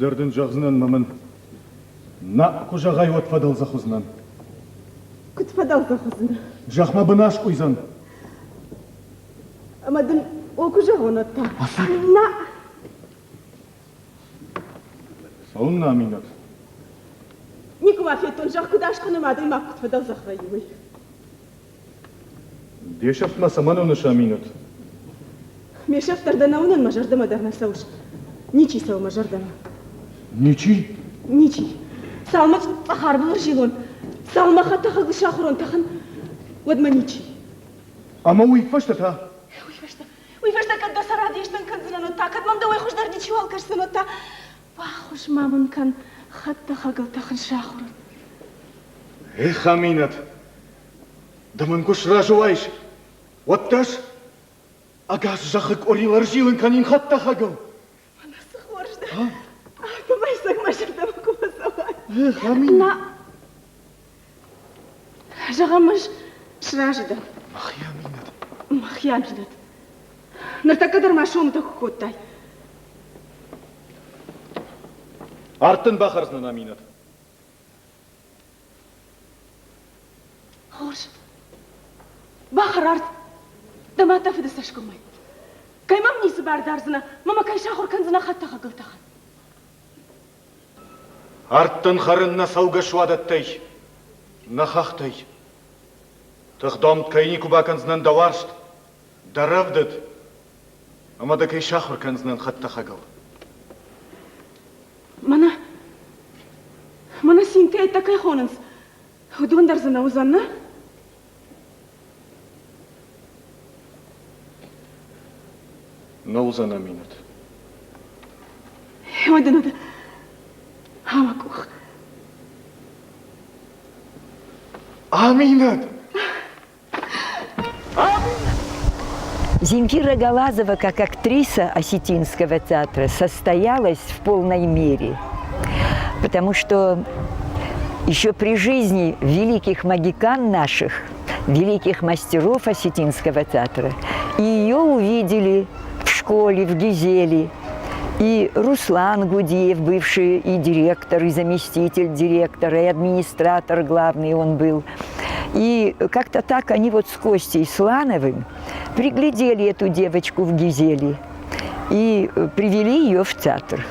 Кудерден жағзынан мамын. На кужағай отфадал захузнан. Кутфадал захузнан. Жақма бынаш куйзан. Амадын о кужағы онатта. На. Саун аминат. Никума феттон жақ кудаш қанымады имақ кутфадал захвайуй. Дешафтма самануныш аминат. Мешафтардан аунан мажардама дарна сауш. Ничи сау мажардама. Ничи? Ничи. Салмач харбылыр жилон. Салма хаттахал шахурон тахан. Вадма ничи. Ама уйфашта та? Уйфашта когда сарадиштан канзанота, кадмамда уйхушдар ничи алкашсанота. Вахуш мамын кан хаттахагал тахан шахурон. Эх, аминат. Даман куш ражуайш. Вот таш? Агас жахык орилар жилын канин хаттахагал. Манасы хоржда. Помайсак мажардама кумасавай. Эх, амин. На. Жағамыш шражда. Махи аминат. Махи аминат. Нартакадар машомда хукоттай. Артын бахарзнан аминат. Хорж. Бахар арт. Дамата фида сашкомай. Каймам нисы бардарзына, мама кай шахур канзына хаттаха гылтахан. Арттын харынна сауга шуадаттай. Нахахтай. Тыхдомт кайни куба канзнан даваршт. Даравдыд. Амада кай шахур канзнан хаттахагал. Мана синте айта кай хонынс. Худуан дарзына узанна? Наузан аминат. Хемадынады. Хамакух. Аминат! Земфира Галазова, как актриса Осетинского театра, состоялась в полной мере, потому что еще при жизни великих магикан наших, великих мастеров Осетинского театра, ее увидели в школе, в Гизеле. И Руслан Гудеев, бывший и директор, и заместитель директора, и администратор главный он был. И как-то так они вот с Костей Слановым приглядели эту девочку в Гизеле и привели ее в театр.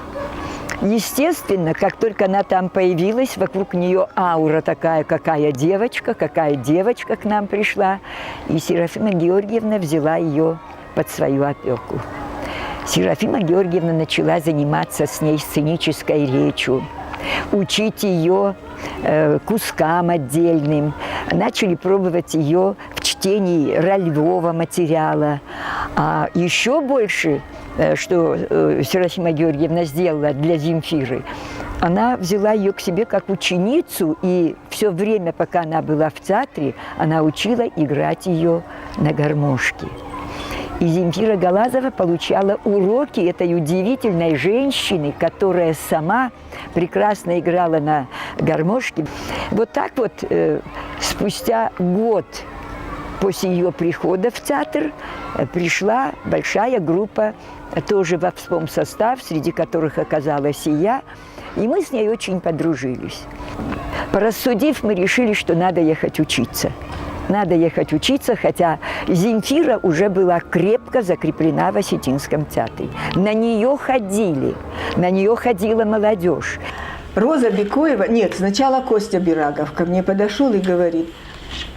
Естественно, как только она там появилась, вокруг нее аура такая, какая девочка к нам пришла. И Серафима Георгиевна взяла ее под свою опеку. Серафима Георгиевна начала заниматься с ней сценической речью, учить ее кускам отдельным. Начали пробовать ее в чтении ролевого материала. А еще больше, что Серафима Георгиевна сделала для Земфиры, она взяла ее к себе как ученицу, и все время, пока она была в театре, она учила играть ее на гармошке. И Земфира Галазова получала уроки этой удивительной женщины, которая сама прекрасно играла на гармошке. Вот так вот, спустя год после ее прихода в театр, пришла большая группа, тоже в вспомсостав, среди которых оказалась и я, и мы с ней очень подружились. Порассудив, мы решили, что надо ехать учиться. Надо ехать учиться, хотя Земфира уже была крепко закреплена в Осетинском театре. На нее ходила молодежь. Роза Бекоева, нет, сначала Костя Бирагов ко мне подошел и говорит: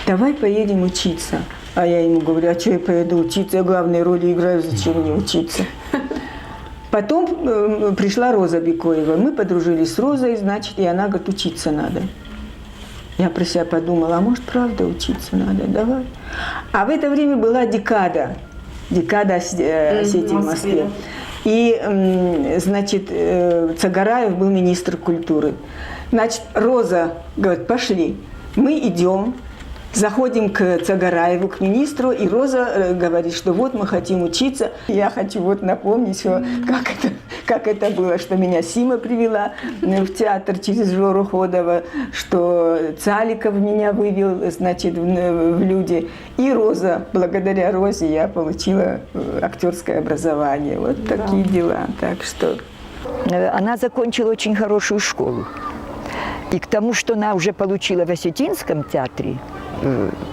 давай поедем учиться. А я ему говорю: а что я поеду учиться, я главные роли играю, зачем мне учиться? Потом пришла Роза Бекоева, мы подружились с Розой, значит, и она говорит: учиться надо. Я про себя подумала: а может, правда учиться надо, давай. А в это время была декада Осетии в Москве. И, значит, Цагараев был министр культуры. Значит, Роза говорит: пошли, мы идем. Заходим к Цагараеву, к министру, и Роза говорит, что вот мы хотим учиться. Я хочу вот напомнить, что, как это было, что меня Сима привела в театр через Жору Ходова, что Цаликов меня вывел, значит, в люди. И Роза, благодаря Розе я получила актерское образование. Вот такие дела. Так что Она закончила очень хорошую школу. И к тому, что она уже получила в Осетинском театре,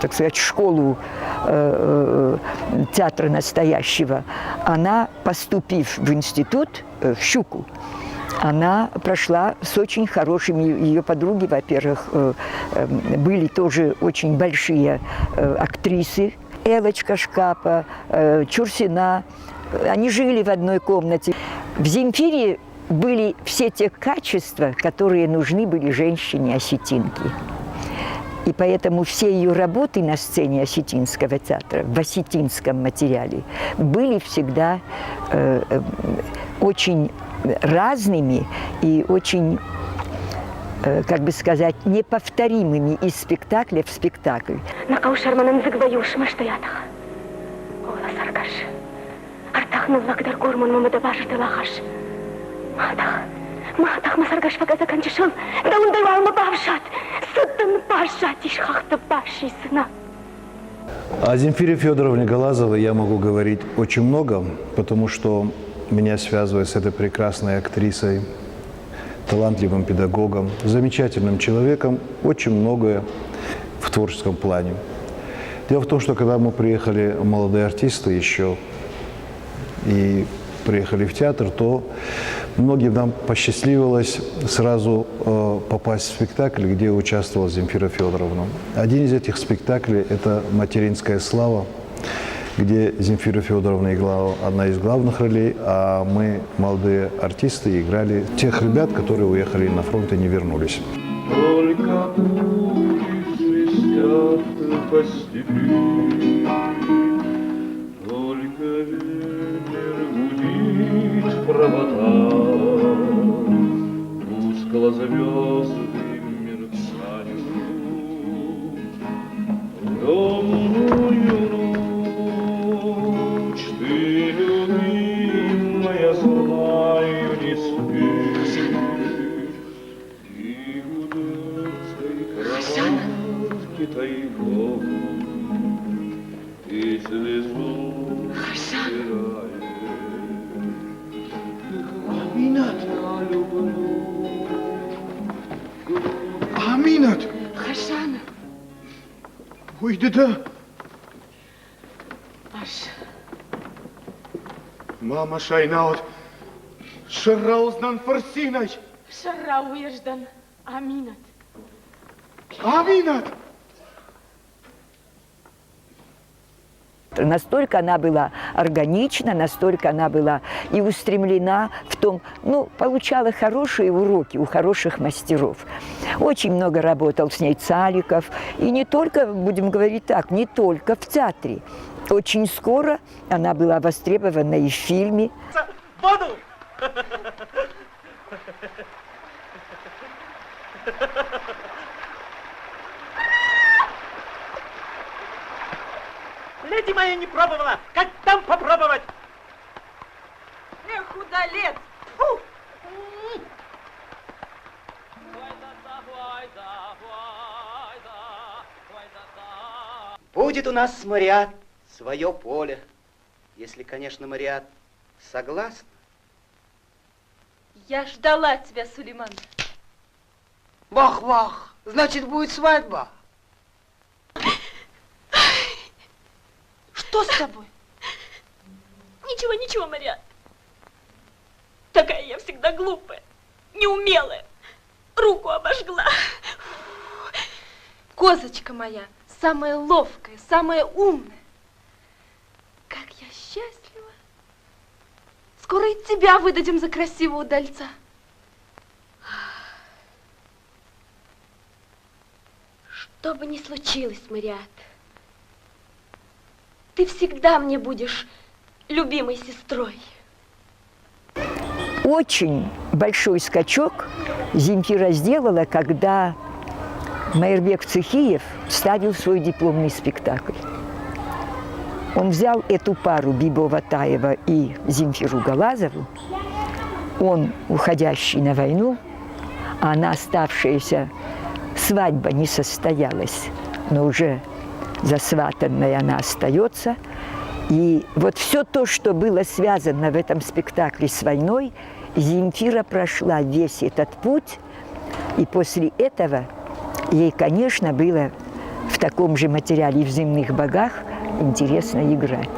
так сказать, школу театра настоящего, она, поступив в институт, в Щуку, она прошла с очень хорошими, ее подруги, во-первых, были тоже очень большие актрисы, Элочка Шкапа, Чурсина, они жили в одной комнате. В Земфире были все те качества, которые нужны были женщине-осетинке. И поэтому все ее работы на сцене Осетинского театра, в осетинском материале, были всегда очень разными и очень, как бы сказать, неповторимыми из спектакля в спектакль. На каушарманан загваюш маштаятах. Ола саркаш. Артахну лакдар гурман мамадабаш талахаш. Матах масаргаш пока заканчишал. Да он давал мабавшат. Сатан пашат ишхахта паши сына. О Земфире Федоровне Галазовой я могу говорить очень много, потому что меня связывает с этой прекрасной актрисой, талантливым педагогом, замечательным человеком, очень многое в творческом плане. Дело в том, что когда мы приехали, молодые артисты еще, и приехали в театр, то многим нам посчастливилось сразу попасть в спектакль, где участвовала Земфира Федоровна. Один из этих спектаклей – это «Материнская слава», где Земфира Федоровна играла одна из главных ролей, а мы, молодые артисты, играли тех ребят, которые уехали на фронт и не вернулись. Только пули свистят по степи, только ветер гудит в проводах, тускло звезды мерцают, темную ночь ты, любимая, знаю, не спишь, и гудецкой кроватки тайком и слезу стирает. Аминат! Я люблю. Аминат! Хашан, Ой, да. аш, Мама Шайнаут, Шараузнан Фарсиной! шара уеждан, аминат. Аминат! Настолько она была органична, настолько она была и устремлена в том, получала хорошие уроки у хороших мастеров. Очень много работал с ней Цаликов. И не только, будем говорить так, не только в театре. Очень скоро она была востребована и в фильме. Воду! Леди моя не пробовала! Как там попробовать? Эх, удалец! Фу! Будет у нас с Мариат свое поле. Если, конечно, Мариат согласна. Я ждала тебя, Сулейман. Вах-вах! Значит, будет свадьба. Что с тобой? Ничего, ничего, Мариат. Такая я всегда глупая, неумелая. Руку обожгла. Козочка моя, самая ловкая, самая умная. Как я счастлива. Скоро и тебя выдадим за красивого удальца. Что бы ни случилось, Мариат, ты всегда мне будешь любимой сестрой. Очень большой скачок Земфира сделала, когда Майырбек Цехиев ставил свой дипломный спектакль. Он взял эту пару Бибо Ватаева и Земфиру Галазову, он, уходящий на войну, а она оставшаяся, свадьба не состоялась, но уже засватанная она остается. И вот все то, что было связано в этом спектакле с войной, Земфира прошла весь этот путь, и после этого ей, конечно, было в таком же материале «В земных богах» интересно играть.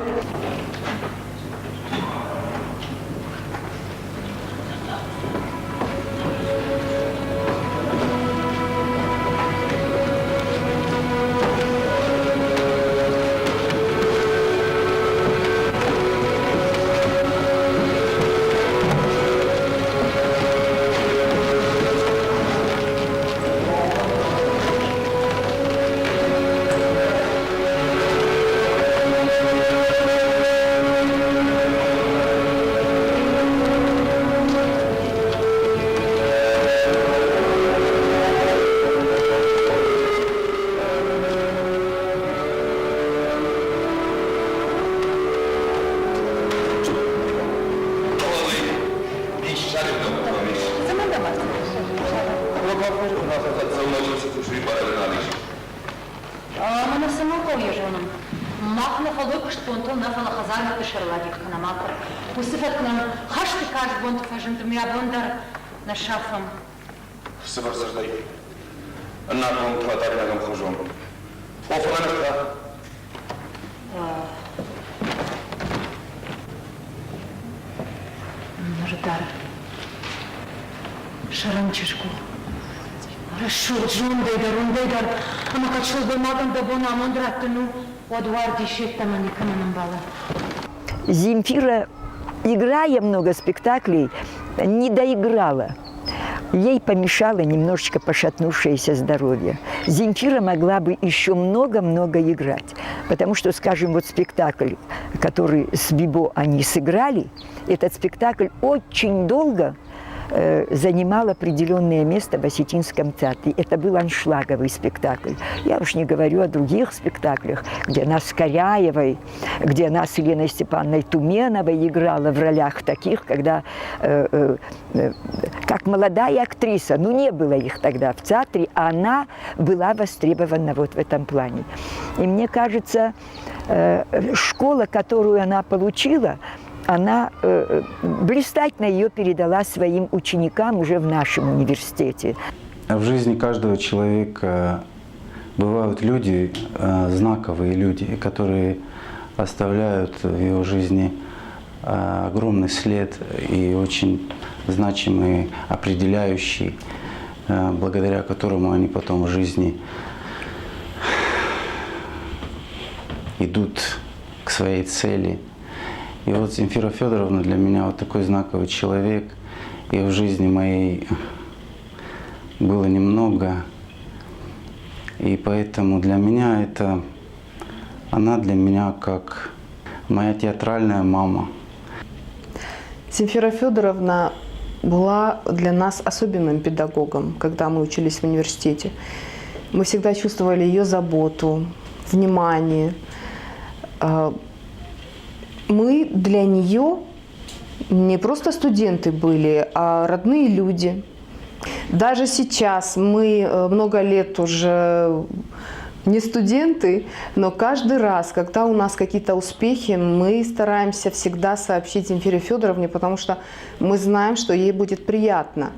Шаранчишку. Хорошо, Джон Дейдар, ама качал бы магам да бона амондраттыну, одварди шеттама никаманам бала. Земфира, играя много спектаклей, не доиграла. Ей помешало немножечко пошатнувшееся здоровье. Земфира могла бы еще много-много играть. Потому что, скажем, вот спектакль, который с Бибо они сыграли, этот спектакль очень долго занимал определенное место в Осетинском театре. Это был аншлаговый спектакль. Я уж не говорю о других спектаклях, где она с Коряевой, где она с Еленой Степановной Туменовой играла в ролях таких, когда как молодая актриса, ну не было их тогда в театре, а она была востребована вот в этом плане. И мне кажется, школа, которую она получила, она блистательно ее передала своим ученикам уже в нашем университете. В жизни каждого человека бывают люди, знаковые люди, которые оставляют в его жизни огромный след и очень значимый, определяющий, благодаря которому они потом в жизни идут к своей цели. И вот Земфира Федоровна для меня вот такой знаковый человек. И в жизни моей было немного. И поэтому для меня она для меня как моя театральная мама. Земфира Федоровна была для нас особенным педагогом, когда мы учились в университете. Мы всегда чувствовали ее заботу, внимание. Мы для нее не просто студенты были, а родные люди. Даже сейчас мы много лет уже не студенты, но каждый раз, когда у нас какие-то успехи, мы стараемся всегда сообщить Земфире Федоровне, потому что мы знаем, что ей будет приятно.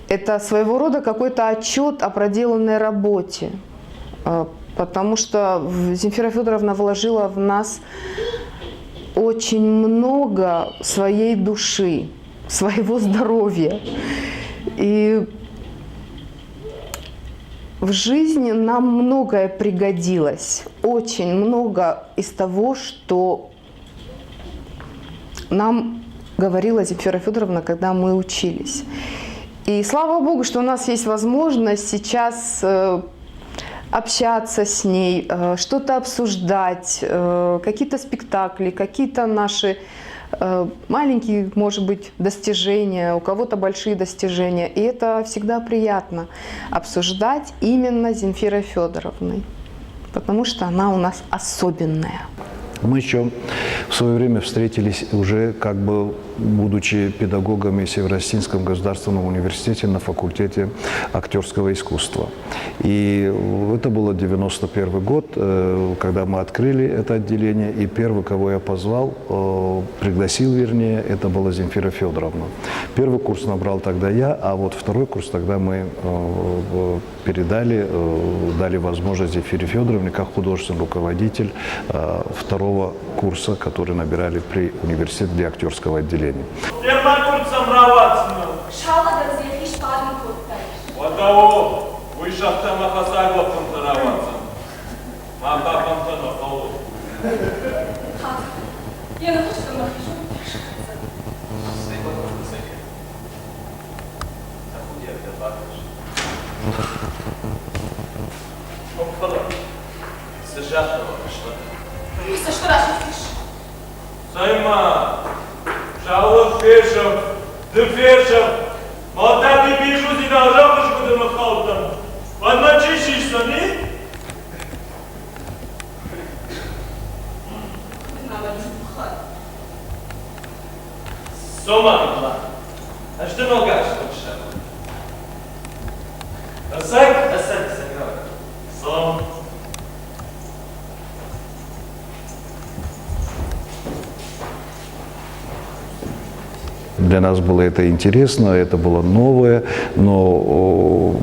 Это своего рода какой-то отчет о проделанной работе, потому что Земфира Федоровна вложила в нас очень много своей души, своего здоровья. И в жизни нам многое пригодилось. Очень много из того, что нам говорила Земфира Федоровна, когда мы учились. И слава Богу, что у нас есть возможность сейчас общаться с ней, что-то обсуждать, какие-то спектакли, какие-то наши маленькие, может быть, достижения, у кого-то большие достижения. И это всегда приятно обсуждать именно с Земфирой Федоровной, потому что она у нас особенная. Мы еще в свое время встретились уже как бы будучи педагогом в Северо-Осетинском государственном университете на факультете актерского искусства. И это был 91 год, когда мы открыли это отделение, и первый, кого я позвал, пригласил, вернее, это была Земфира Федоровна. Первый курс набрал тогда я, а вот второй курс тогда мы дали возможность Земфире Федоровне как художественный руководитель второго курса, который набирали при университете для актерского отделения. Sayma, şahlık verşim, dıf verşim, madde bir juzi davranmış kudurma kaldım. Bana çiş işsani? Somanıkla. Açtın o karşılaştı. Asak, senyor. Son. Для нас было это интересно, это было новое, но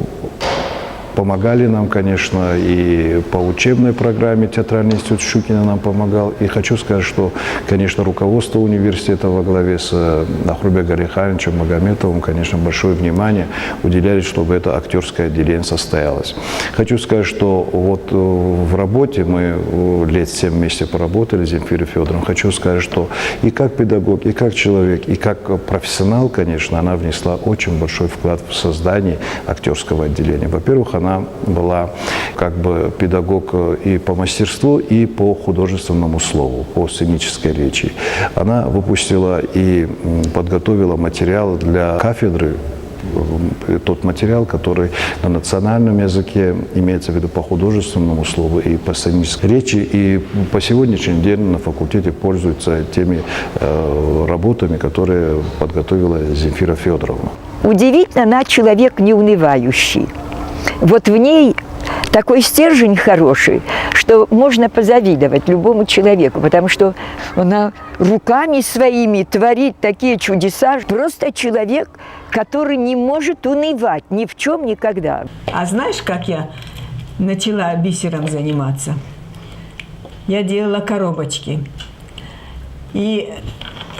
помогали нам, конечно, и по учебной программе Театральный институт Щукина нам помогал. И хочу сказать, что, конечно, руководство университета во главе с Ахрубек Гарихановичем Магометовым, конечно, большое внимание уделяли, чтобы это актерское отделение состоялось. Хочу сказать, что вот в работе мы лет 7 вместе поработали с Земфирой Федоровной. Хочу сказать, что и как педагог, и как человек, и как профессионал, конечно, она внесла очень большой вклад в создание актерского отделения. Во-первых, она была как бы педагог и по мастерству, и по художественному слову, по сценической речи. Она выпустила и подготовила материал для кафедры, тот материал, который на национальном языке, имеется в виду по художественному слову и по сценической речи, и по сегодняшний день на факультете пользуются теми работами, которые подготовила Земфира Федоровна. Удивительно, она человек неунывающий. Вот в ней такой стержень хороший, что можно позавидовать любому человеку, потому что она руками своими творит такие чудеса. Просто человек, который не может унывать ни в чем никогда. А знаешь, как я начала бисером заниматься? Я делала коробочки. И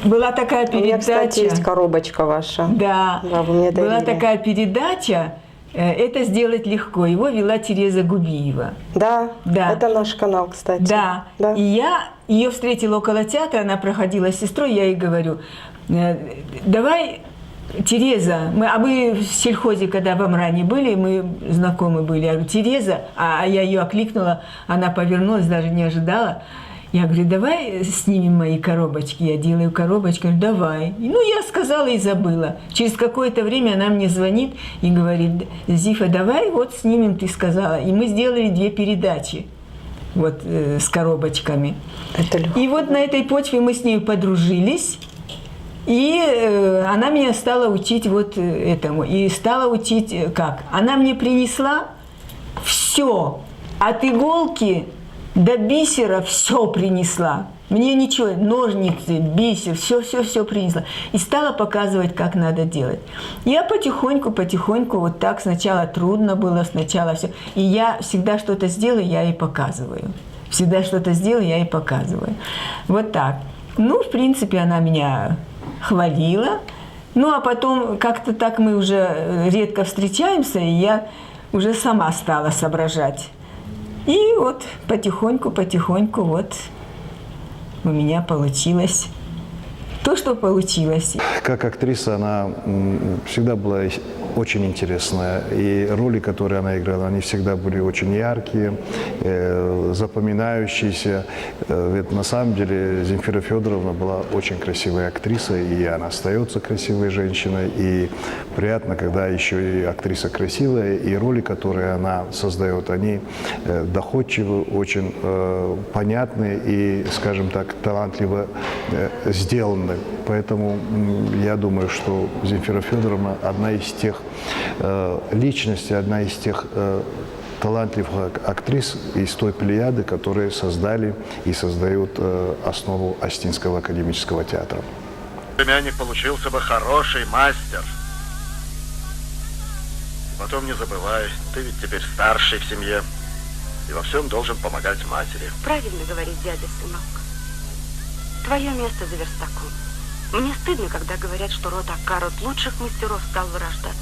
была такая передача... У меня, кстати, есть коробочка ваша. Да, да, вы мне дарили. Была такая передача «Это сделать легко». Его вела Тереза Губиева. Да, да, это наш канал, кстати. Да, да. И я ее встретила около театра, она проходила с сестрой, я ей говорю, давай, Тереза, мы в сельхозе, когда в Амране были, мы знакомы были, я говорю, Тереза, а я ее окликнула, она повернулась, даже не ожидала. Я говорю, давай снимем мои коробочки. Я делаю коробочки. Говорю, давай. Ну, я сказала и забыла. Через какое-то время она мне звонит и говорит, Зифа, давай вот снимем, ты сказала. И мы сделали 2 передачи вот, с коробочками. Это легко. И вот на этой почве мы с ней подружились. И она меня стала учить вот этому. И стала учить как? Она мне принесла все. От иголки до бисера все принесла. Мне ничего, ножницы, бисер, все принесла. И стала показывать, как надо делать. Я потихоньку, вот так. Сначала трудно было, сначала все. И я всегда что-то сделаю, я ей показываю. Всегда что-то сделаю, я ей показываю. Вот так. Ну, в принципе, она меня хвалила. Ну, а потом как-то так мы уже редко встречаемся, и я уже сама стала соображать. И вот потихоньку вот у меня получилось то, что получилось. Как актриса она всегда была очень интересная. И роли, которые она играла, они всегда были очень яркие, запоминающиеся. Ведь на самом деле Земфира Федоровна была очень красивой актрисой, и она остается красивой женщиной. И приятно, когда еще и актриса красивая, и роли, которые она создает, они доходчивы, очень понятны и, скажем так, талантливо сделаны. Поэтому я думаю, что Земфира Федоровна одна из тех личностей, одна из тех талантливых актрис из той плеяды, которые создали и создают основу Осетинского академического театра. Племянник получился бы хороший мастер. Потом не забывай, ты ведь теперь старший в семье и во всем должен помогать матери. Правильно говорит дядя, сынок. Твое место за верстаком. Мне стыдно, когда говорят, что род Аккар от лучших мастеров стал вырождаться.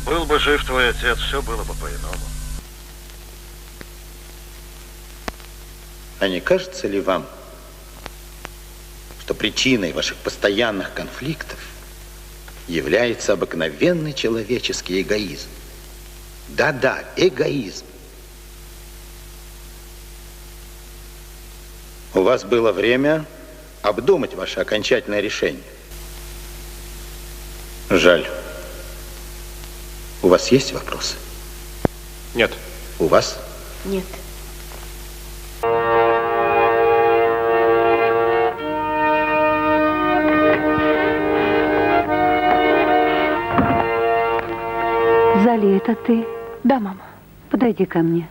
Был бы жив твой отец, все было бы по-иному. А не кажется ли вам, что причиной ваших постоянных конфликтов является обыкновенный человеческий эгоизм? Да-да, эгоизм. У вас было время обдумать ваше окончательное решение. Жаль. У вас есть вопросы? Нет. У вас? Нет. Зали, это ты? Да, мама. Подойди ко мне.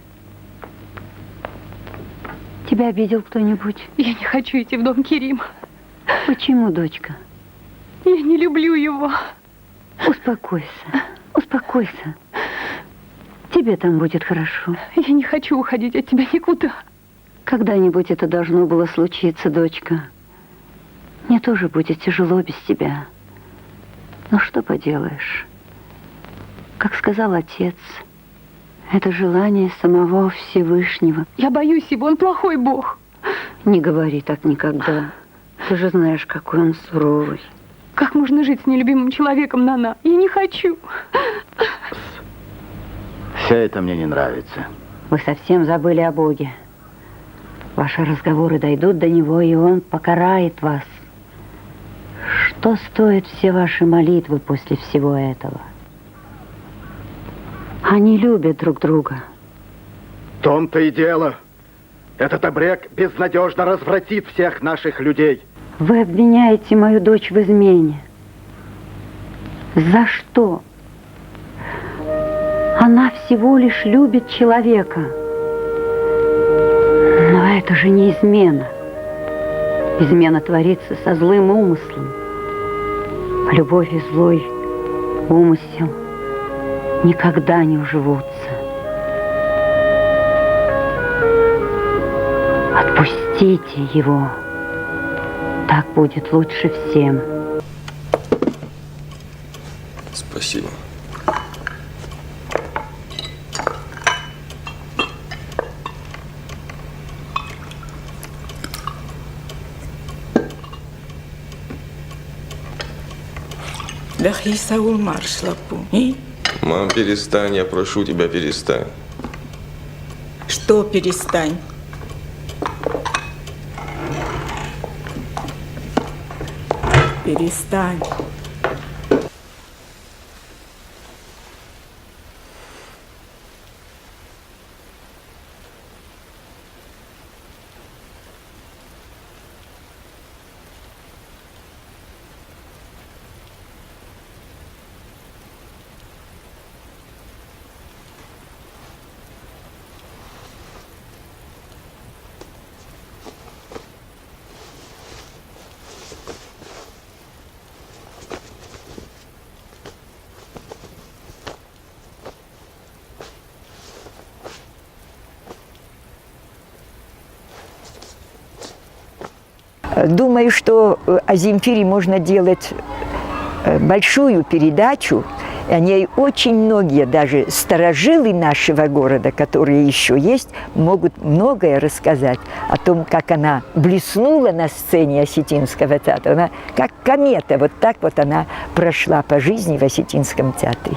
Тебя обидел кто-нибудь? Я не хочу идти в дом Керима. Почему, дочка? Я не люблю его. Успокойся, успокойся. Тебе там будет хорошо. Я не хочу уходить от тебя никуда. Когда-нибудь это должно было случиться, дочка. Мне тоже будет тяжело без тебя. Но что поделаешь? Как сказал отец, это желание самого Всевышнего. Я боюсь его, он плохой бог. Не говори так никогда. Ты же знаешь, какой он суровый. Как можно жить с нелюбимым человеком, Нана? Я не хочу. Все это мне не нравится. Вы совсем забыли о Боге. Ваши разговоры дойдут до Него, и Он покарает вас. Что стоят все ваши молитвы после всего этого? Они любят друг друга. В том-то и дело. Этот обрек безнадежно развратит всех наших людей. Вы обвиняете мою дочь в измене. За что? Она всего лишь любит человека. Но это же не измена. Измена творится со злым умыслом. Любовь и злой умысел никогда не уживутся. Отпустите его. Так будет лучше всем. Спасибо. Мам, перестань, я прошу тебя, перестань. Что перестань? Перестань. Думаю, что о Земфире можно делать большую передачу. О ней очень многие, даже старожилы нашего города, которые еще есть, могут многое рассказать о том, как она блеснула на сцене Осетинского театра. Она как комета, вот так вот она прошла по жизни в Осетинском театре.